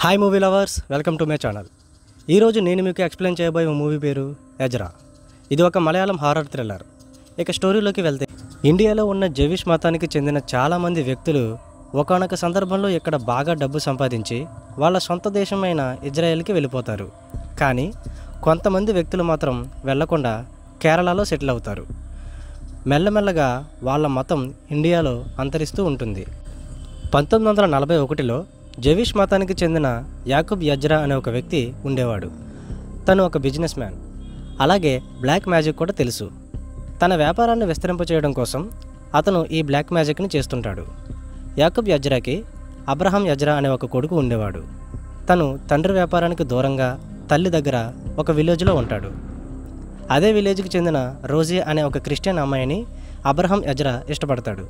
Hi movie lovers, welcome to my channel. ఈరోజు నేను మీకు ఎక్స్ప్లెయిన్ చేయబోయే మూవీ పేరు ఎజ్రా. ఇది ఒక మలయాళం హారర్ థ్రిల్లర్. ఇక స్టోరీలోకి వెళ్తే, ఇండియాలో ఉన్న జెవిష్ మతానికి చెందిన చాలామంది వ్యక్తులు ఒకానొక సందర్భంలో ఇక్కడ బాగా డబ్బు సంపాదించి వాళ్ళ సొంత దేశమైన ఇజ్రాయెల్కి వెళ్ళిపోతారు. కానీ కొంతమంది వ్యక్తులు మాత్రం వెళ్లకుండా కేరళలో సెటిల్ అవుతారు. మెల్లమెల్లగా వాళ్ళ మతం ఇండియాలో అంతరిస్తూ ఉంటుంది. 1941లో జెవిష్ మతానికి చెందిన యాకూబ్ ఎజ్రా అనే ఒక వ్యక్తి ఉండేవాడు. తను ఒక బిజినెస్ మ్యాన్, అలాగే బ్లాక్ మ్యాజిక్ కూడా తెలుసు. తన వ్యాపారాన్ని విస్తరింపచేయడం కోసం అతను ఈ బ్లాక్ మ్యాజిక్ని చేస్తుంటాడు. యాకూబ్ ఎజ్రాకి అబ్రహాం ఎజ్రా అనే ఒక కొడుకు ఉండేవాడు. తను తండ్రి వ్యాపారానికి దూరంగా తల్లి దగ్గర ఒక విలేజ్లో ఉంటాడు. అదే విలేజ్కి చెందిన రోజీ అనే ఒక క్రిస్టియన్ అమ్మాయిని అబ్రహాం ఎజ్రా ఇష్టపడతాడు.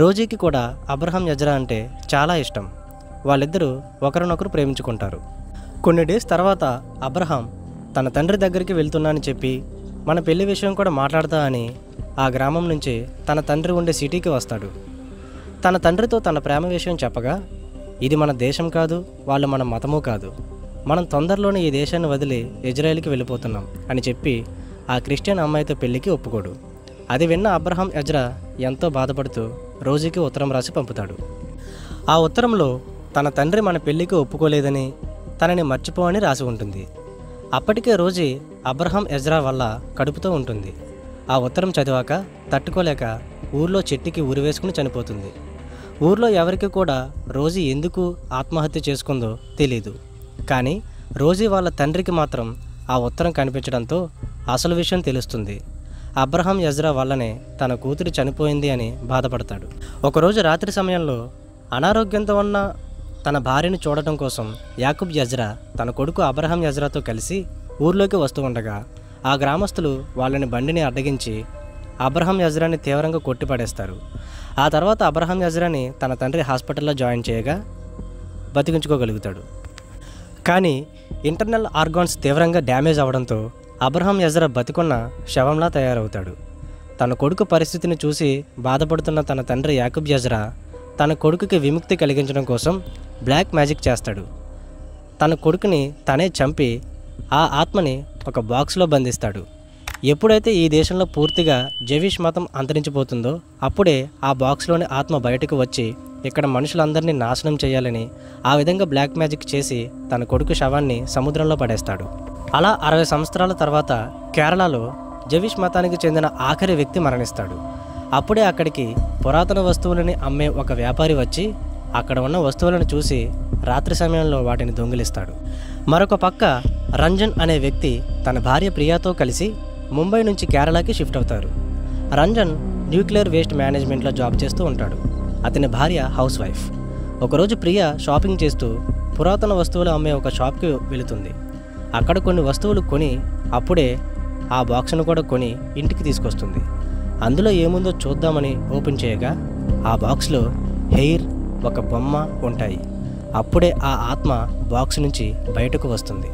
రోజీకి కూడా అబ్రహాం ఎజ్రా అంటే చాలా ఇష్టం. వాళ్ళిద్దరూ ఒకరినొకరు ప్రేమించుకుంటారు. కొన్ని డేస్ తర్వాత అబ్రహాం తన తండ్రి దగ్గరికి వెళ్తున్నానని చెప్పి మన పెళ్లి విషయం కూడా మాట్లాడతా అని ఆ గ్రామం నుంచి తన తండ్రి ఉండే సిటీకి వస్తాడు. తన తండ్రితో తన ప్రేమ విషయం చెప్పగా, ఇది మన దేశం కాదు, వాళ్ళు మన మతము కాదు, మనం తొందరలోనే ఈ దేశాన్ని వదిలి ఇజ్రాయెల్కి వెళ్ళిపోతున్నాం అని చెప్పి ఆ క్రిస్టియన్ అమ్మాయితో పెళ్లికి ఒప్పుకోడు. అది విన్న అబ్రహాం ఎజ్రా ఎంతో బాధపడుతూ రోజీకి ఉత్తరం రాసి పంపుతాడు. ఆ ఉత్తరంలో తన తండ్రి మన పెళ్లికి ఒప్పుకోలేదని, తనని మర్చిపోవని రాసి ఉంటుంది. అప్పటికే రోజీ అబ్రహాం ఎజ్రా వల్ల కడుపుతో ఉంటుంది. ఆ ఉత్తరం చదివాక తట్టుకోలేక ఊర్లో చెట్టుకి ఉరివేసుకుని చనిపోతుంది. ఊర్లో ఎవరికి కూడా రోజీ ఎందుకు ఆత్మహత్య చేసుకుందో తెలీదు. కానీ రోజీ వాళ్ళ తండ్రికి మాత్రం ఆ ఉత్తరం కనిపించడంతో అసలు విషయం తెలుస్తుంది. అబ్రహాం ఎజ్రా వల్లనే తన కూతురు చనిపోయింది అని బాధపడతాడు. ఒకరోజు రాత్రి సమయంలో అనారోగ్యంతో ఉన్న తన భార్యను చూడటం కోసం యాకూబ్ ఎజ్రా తన కొడుకు అబ్రహాం ఎజ్రాతో కలిసి ఊర్లోకి వస్తూ ఉండగా ఆ గ్రామస్తులు వాళ్ళని బండిని అడ్డగించి అబ్రహాం ఎజ్రాని తీవ్రంగా కొట్టిపడేస్తారు. ఆ తర్వాత అబ్రహాం ఎజ్రాని తన తండ్రి హాస్పిటల్లో జాయిన్ చేయగా బతికించుకోగలుగుతాడు. కానీ ఇంటర్నల్ ఆర్గాన్స్ తీవ్రంగా డ్యామేజ్ అవడంతో అబ్రహాం ఎజ్రా బతికున్న శవంలా తయారవుతాడు. తన కొడుకు పరిస్థితిని చూసి బాధపడుతున్న తన తండ్రి యాకూబ్ ఎజ్రా తన కొడుకుకి విముక్తి కలిగించడం కోసం బ్లాక్ మ్యాజిక్ చేస్తాడు. తన కొడుకుని తనే చంపి ఆ ఆత్మని ఒక బాక్స్లో బంధిస్తాడు. ఎప్పుడైతే ఈ దేశంలో పూర్తిగా జెవిష్ మతం అంతరించిపోతుందో అప్పుడే ఆ బాక్స్లోని ఆత్మ బయటకు వచ్చి ఇక్కడ మనుషులందరినీ నాశనం చేయాలని ఆ విధంగా బ్లాక్ మ్యాజిక్ చేసి తన కొడుకు శవాన్ని సముద్రంలో పడేస్తాడు. అలా 60 సంవత్సరాల తర్వాత కేరళలో జెవిష్ మతానికి చెందిన ఆఖరి వ్యక్తి మరణిస్తాడు. అప్పుడే అక్కడికి పురాతన వస్తువులని అమ్మే ఒక వ్యాపారి వచ్చి అక్కడ ఉన్న వస్తువులను చూసి రాత్రి సమయంలో వాటిని దొంగిలిస్తాడు. మరొక పక్క రంజన్ అనే వ్యక్తి తన భార్య ప్రియాతో కలిసి ముంబై నుంచి కేరళకి షిఫ్ట్ అవుతారు. రంజన్ న్యూక్లియర్ వేస్ట్ మేనేజ్మెంట్లో జాబ్ చేస్తూ ఉంటాడు. అతని భార్య హౌస్ వైఫ్. ఒకరోజు ప్రియా షాపింగ్ చేస్తూ పురాతన వస్తువులు అమ్మే ఒక షాప్కి వెళుతుంది. అక్కడ కొన్ని వస్తువులు కొని అప్పుడే ఆ బాక్స్ను కూడా కొని ఇంటికి తీసుకొస్తుంది. అందులో ఏముందో చూద్దామని ఓపెన్ చేయగా ఆ బాక్స్లో హెయిర్, ఒక బొమ్మ ఉంటాయి. అప్పుడే ఆ ఆత్మ బాక్స్ నుంచి బయటకు వస్తుంది.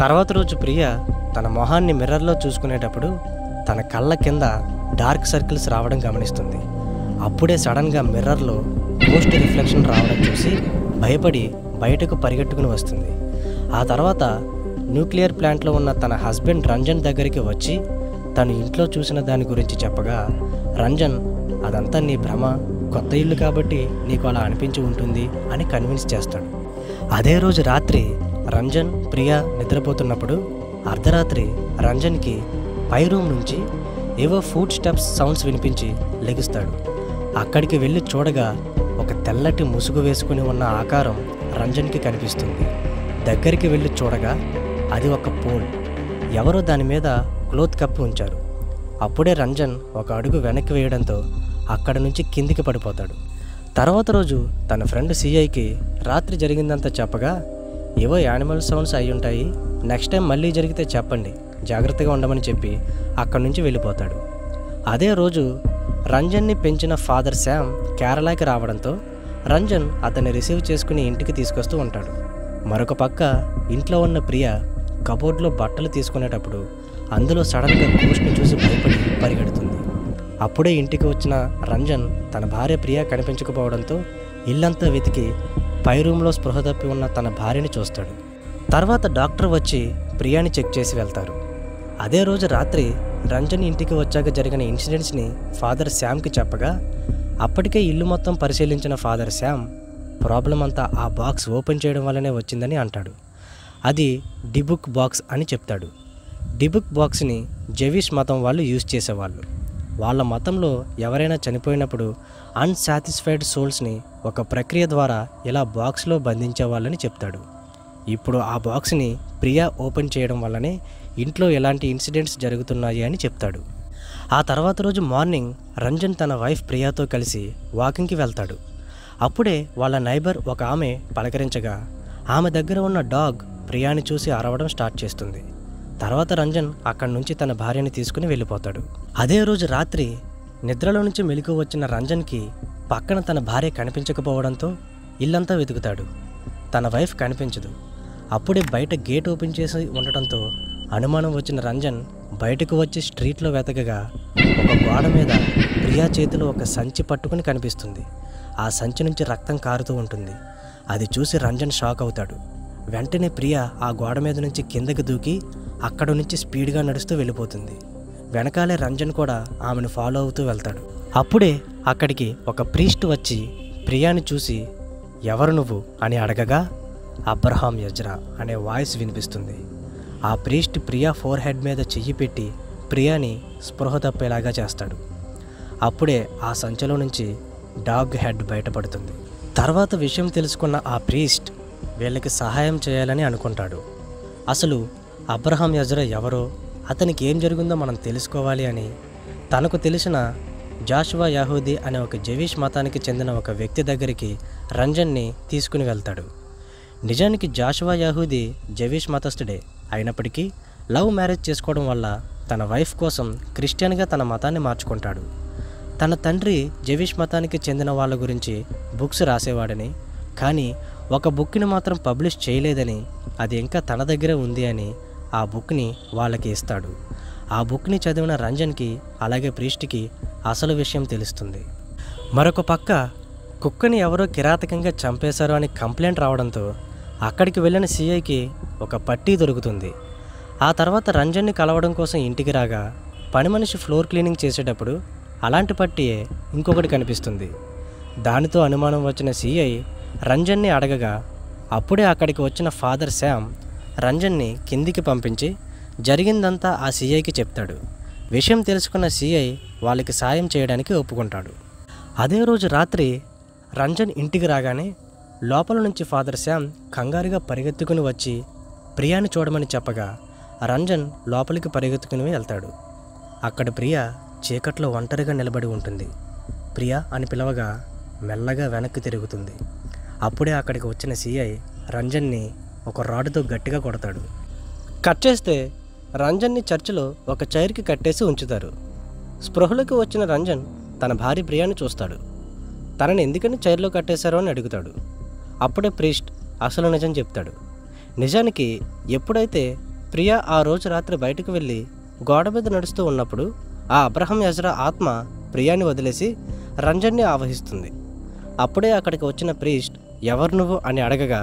తర్వాత రోజు ప్రియా తన మొహాన్ని మిర్రర్లో చూసుకునేటప్పుడు తన కళ్ళ కింద డార్క్ సర్కిల్స్ రావడం గమనిస్తుంది. అప్పుడే సడన్గా మిర్రర్లో గోస్ట్ రిఫ్లెక్షన్ రావడం చూసి భయపడి బయటకు పరిగెట్టుకుని వస్తుంది. ఆ తర్వాత న్యూక్లియర్ ప్లాంట్లో ఉన్న తన హస్బెండ్ రంజన్ దగ్గరికి వచ్చి తను ఇంట్లో చూసిన దాని గురించి చెప్పగా రంజన్ అదంతా నీ భ్రమ, కొత్త ఇల్లు కాబట్టి నీకు అలా అనిపించి ఉంటుంది అని కన్విన్స్ చేస్తాడు. అదే రోజు రాత్రి రంజన్, ప్రియా నిద్రపోతున్నప్పుడు అర్ధరాత్రి రంజన్కి పై రూమ్ నుంచి ఏవో ఫుట్ స్టెప్స్ సౌండ్స్ వినిపించి లెగుస్తాడు. అక్కడికి వెళ్ళి చూడగా ఒక తెల్లటి ముసుగు వేసుకుని ఉన్న ఆకారం రంజన్కి కనిపిస్తుంది. దగ్గరికి వెళ్ళి చూడగా అది ఒక పోల్. ఎవరో దాని మీద క్లోత్ కప్పి ఉంచారు. అప్పుడే రంజన్ ఒక అడుగు వెనక్కి వేయడంతో అక్కడ నుంచి కిందికి పడిపోతాడు. తర్వాత రోజు తన ఫ్రెండ్ సిఐకి రాత్రి జరిగిందంతా చెప్పగా, ఏవో యానిమల్ సౌండ్స్ అయి ఉంటాయి, నెక్స్ట్ టైం మళ్ళీ జరిగితే చెప్పండి, జాగ్రత్తగా ఉండమని చెప్పి అక్కడి నుంచి వెళ్ళిపోతాడు. అదే రోజు రంజన్ని పెంచిన ఫాదర్ శామ్ కేరళకి రావడంతో రంజన్ అతన్ని రిసీవ్ చేసుకుని ఇంటికి తీసుకొస్తూ ఉంటాడు. మరొక పక్క ఇంట్లో ఉన్న ప్రియా కబోర్డ్లో బట్టలు తీసుకునేటప్పుడు అందులో సడన్గా గోష్ట్ని చూసి భయపడి పరిగెడుతుంది. అప్పుడే ఇంటికి వచ్చిన రంజన్ తన భార్య ప్రియా కనిపించకపోవడంతో ఇల్లంతా వెతికి పై రూమ్లో స్పృహ తప్పి ఉన్న తన భార్యని చూస్తాడు. తర్వాత డాక్టర్ వచ్చి ప్రియాని చెక్ చేసి వెళ్తారు. అదే రోజు రాత్రి రంజన్ ఇంటికి వచ్చాక జరిగిన ఇన్సిడెంట్స్ని ఫాదర్ శ్యామ్కి చెప్పగా అప్పటికే ఇల్లు మొత్తం పరిశీలించిన ఫాదర్ శ్యామ్ ప్రాబ్లం అంతా ఆ బాక్స్ ఓపెన్ చేయడం వల్లనే వచ్చిందని అంటాడు. అది డిబుక్ బాక్స్ అని చెప్తాడు. డిబుక్ బాక్స్ని జెవిష్ మతం వాళ్ళు యూజ్ చేసేవాళ్ళు. వాళ్ళ మతంలో ఎవరైనా చనిపోయినప్పుడు అన్సాటిస్ఫైడ్ సోల్స్ని ఒక ప్రక్రియ ద్వారా ఇలా బాక్స్లో బంధించేవాళ్ళని చెప్తాడు. ఇప్పుడు ఆ బాక్స్ని ప్రియా ఓపెన్ చేయడం వల్లనే ఇంట్లో ఎలాంటి ఇన్సిడెంట్స్ జరుగుతున్నాయి అని చెప్తాడు. ఆ తర్వాత రోజు మార్నింగ్ రంజన్ తన వైఫ్ ప్రియాతో కలిసి వాకింగ్కి వెళ్తాడు. అప్పుడే వాళ్ళ నైబర్ ఒక ఆమె పలకరించగా ఆమె దగ్గర ఉన్న డాగ్ ప్రియాని చూసి అరవడం స్టార్ట్ చేస్తుంది. తర్వాత రంజన్ అక్కడి నుంచి తన భార్యని తీసుకుని వెళ్ళిపోతాడు. అదే రోజు రాత్రి నిద్రలో నుంచి మెలకు వచ్చిన రంజన్కి పక్కన తన భార్య కనిపించకపోవడంతో ఇల్లంతా వెతుకుతాడు. తన వైఫ్ కనిపించదు. అప్పుడే బయట గేట్ ఓపెన్ చేసి ఉండటంతో అనుమానం వచ్చిన రంజన్ బయటకు వచ్చి స్ట్రీట్లో వెతకగా ఒక గోడ మీద ప్రియా చేతిలో ఒక సంచి పట్టుకుని కనిపిస్తుంది. ఆ సంచి నుంచి రక్తం కారుతూ ఉంటుంది. అది చూసి రంజన్ షాక్ అవుతాడు. వెంటనే ప్రియా ఆ గోడ మీద నుంచి కిందకి దూకి అక్కడ నుంచి స్పీడ్గా నడుస్తూ వెళ్ళిపోతుంది. వెనకాలే రంజన్ కూడా ఆమెను ఫాలో అవుతూ వెళ్తాడు. అప్పుడే అక్కడికి ఒక ప్రీస్ట్ వచ్చి ప్రియాని చూసి ఎవరు నువ్వు అని అడగగా అబ్రహాం యజ్రా అనే వాయిస్ వినిపిస్తుంది. ఆ ప్రీస్ట్ ప్రియా ఫోర్ హెడ్ మీద చెయ్యి పెట్టి ప్రియాని స్పృహ తప్పేలాగా చేస్తాడు. అప్పుడే ఆ సంచిలో నుంచి డాగ్ హెడ్ బయటపడుతుంది. తర్వాత విషయం తెలుసుకున్న ఆ ప్రీస్ట్ వీళ్ళకి సహాయం చేయాలని అనుకుంటాడు. అసలు అబ్రహాం యజ్రా ఎవరో, అతనికి ఏం జరిగిందో మనం తెలుసుకోవాలి అని తనకు తెలిసిన జాషువా యాహూదీ అనే ఒక జెవిష్ మతానికి చెందిన ఒక వ్యక్తి దగ్గరికి రంజన్ని తీసుకుని వెళ్తాడు. నిజానికి జాషువా యాహూదీ జెవిష్ మతస్థుడే అయినప్పటికీ లవ్ మ్యారేజ్ చేసుకోవడం వల్ల తన వైఫ్ కోసం క్రిస్టియన్గా తన మతాన్ని మార్చుకుంటాడు. తన తండ్రి జెవిష్ మతానికి చెందిన వాళ్ళ గురించి బుక్స్ రాసేవాడని, కానీ ఒక బుక్ని మాత్రం పబ్లిష్ చేయలేదని, అది ఇంకా తన దగ్గరే ఉంది అని ఆ బుక్ని వాళ్ళకి ఇస్తాడు. ఆ బుక్ని చదివిన రంజన్కి అలాగే ప్రీస్ట్కి అసలు విషయం తెలుస్తుంది. మరొక పక్క కుక్కని ఎవరో కిరాతకంగా చంపేశారు అని కంప్లైంట్ రావడంతో అక్కడికి వెళ్ళిన సిఐకి ఒక పట్టీ దొరుకుతుంది. ఆ తర్వాత రంజన్ని కలవడం కోసం ఇంటికి రాగా పని మనిషి ఫ్లోర్ క్లీనింగ్ చేసేటప్పుడు అలాంటి పట్టీయే ఇంకొకటి కనిపిస్తుంది. దానితో అనుమానం వచ్చిన సిఐ రంజన్ని అడగగా అప్పుడే అక్కడికి వచ్చిన ఫాదర్ శ్యామ్ రంజన్ని కిందికి పంపించి జరిగిందంతా ఆ సిఐకి చెప్తాడు. విషయం తెలుసుకున్న సిఐ వాళ్ళకి సాయం చేయడానికి ఒప్పుకుంటాడు. అదే రోజు రాత్రి రంజన్ ఇంటికి రాగానే లోపల నుంచి ఫాదర్ శ్యామ్ కంగారుగా పరిగెత్తుకుని వచ్చి ప్రియాని చూడమని చెప్పగా రంజన్ లోపలికి పరిగెత్తుకుని వెళ్తాడు. అక్కడ ప్రియా చీకట్లో ఒంటరిగా నిలబడి ఉంటుంది. ప్రియా అని పిలవగా మెల్లగా వెనక్కి తిరుగుతుంది. అప్పుడే అక్కడికి వచ్చిన సిఐ రంజన్ని ఒక రాడ్తో గట్టిగా కొడతాడు. కట్ చేస్తే రంజన్ని చర్చిలో ఒక చైర్కి కట్టేసి ఉంచుతారు. స్పృహలోకి వచ్చిన రంజన్ తన భార్య ప్రియాని చూస్తాడు. తనని ఎందుకని చైర్లో కట్టేశారో అని అడుగుతాడు. అప్పుడే ప్రీస్ట్ అసలు నిజం చెప్తాడు. నిజానికి ఎప్పుడైతే ప్రియా ఆ రోజు రాత్రి బయటకు వెళ్ళి గోడ మీద నడుస్తూ ఉన్నప్పుడు ఆ అబ్రహాం యజ్రా ఆత్మ ప్రియాని వదిలేసి రంజన్ని ఆవహిస్తుంది. అప్పుడే అక్కడికి వచ్చిన ప్రీస్ట్ ఎవరు నువ్వు అని అడగగా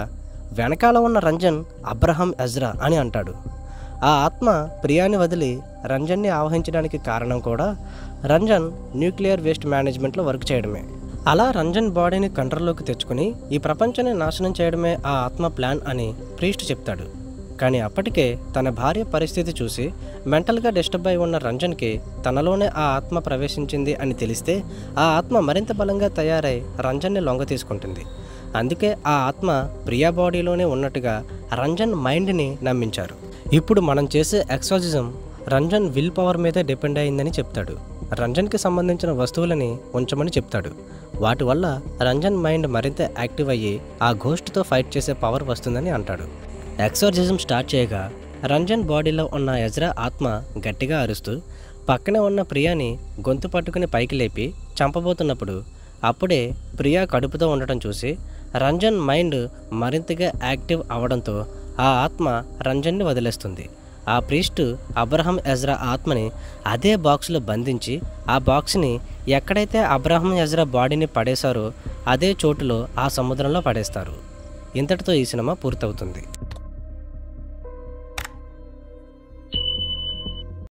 వెనకాల ఉన్న రంజన్ అబ్రహాం యజ్రా అని అంటాడు. ఆ ఆత్మ ప్రియాని వదిలి రంజన్ని ఆవహించడానికి కారణం కూడా రంజన్ న్యూక్లియర్ వేస్ట్ మేనేజ్మెంట్లో వర్క్ చేయడమే. అలా రంజన్ బాడీని కంట్రోల్లోకి తెచ్చుకుని ఈ ప్రపంచాన్ని నాశనం చేయడమే ఆ ఆత్మ ప్లాన్ అని ప్రీస్ట్ చెప్తాడు. కానీ అప్పటికే తన భార్య పరిస్థితి చూసి మెంటల్గా డిస్టర్బ్ అయి ఉన్న రంజన్కి తనలోనే ఆ ఆత్మ ప్రవేశించింది అని తెలిస్తే ఆ ఆత్మ మరింత బలంగా తయారై రంజన్ని లొంగ తీసుకుంటుంది. అందుకే ఆ ఆత్మ ప్రియా బాడీలోనే ఉన్నట్టుగా రంజన్ మైండ్ని నమ్మించారు. ఇప్పుడు మనం చేసే ఎక్సార్సిజం రంజన్ విల్ పవర్ మీదే డిపెండ్ అయిందని చెప్తాడు. రంజన్కి సంబంధించిన వస్తువులని ఉంచమని చెప్తాడు. వాటి వల్ల రంజన్ మైండ్ మరింత యాక్టివ్ అయ్యి ఆ ఘోస్ట్తో ఫైట్ చేసే పవర్ వస్తుందని అంటాడు. ఎక్సార్సిజం స్టార్ట్ చేయగా రంజన్ బాడీలో ఉన్న యజ్రా ఆత్మ గట్టిగా అరుస్తూ పక్కనే ఉన్న ప్రియాని గొంతు పట్టుకుని పైకి లేపి చంపబోతున్నప్పుడు అప్పుడే ప్రియా కడుపుతో ఉండటం చూసి రంజన్ మైండ్ మరింతగా యాక్టివ్ అవడంతో ఆ ఆత్మ రంజన్ని వదిలేస్తుంది. ఆ ప్రీస్ట్ అబ్రహాం యజ్రా ఆత్మని అదే బాక్స్లో బంధించి ఆ బాక్స్ని ఎక్కడైతే అబ్రహాం యజ్రా బాడీని పడేశారో అదే చోటులో ఆ సముద్రంలో పడేస్తారు. ఇంతటితో ఈ సినిమా పూర్తవుతుంది.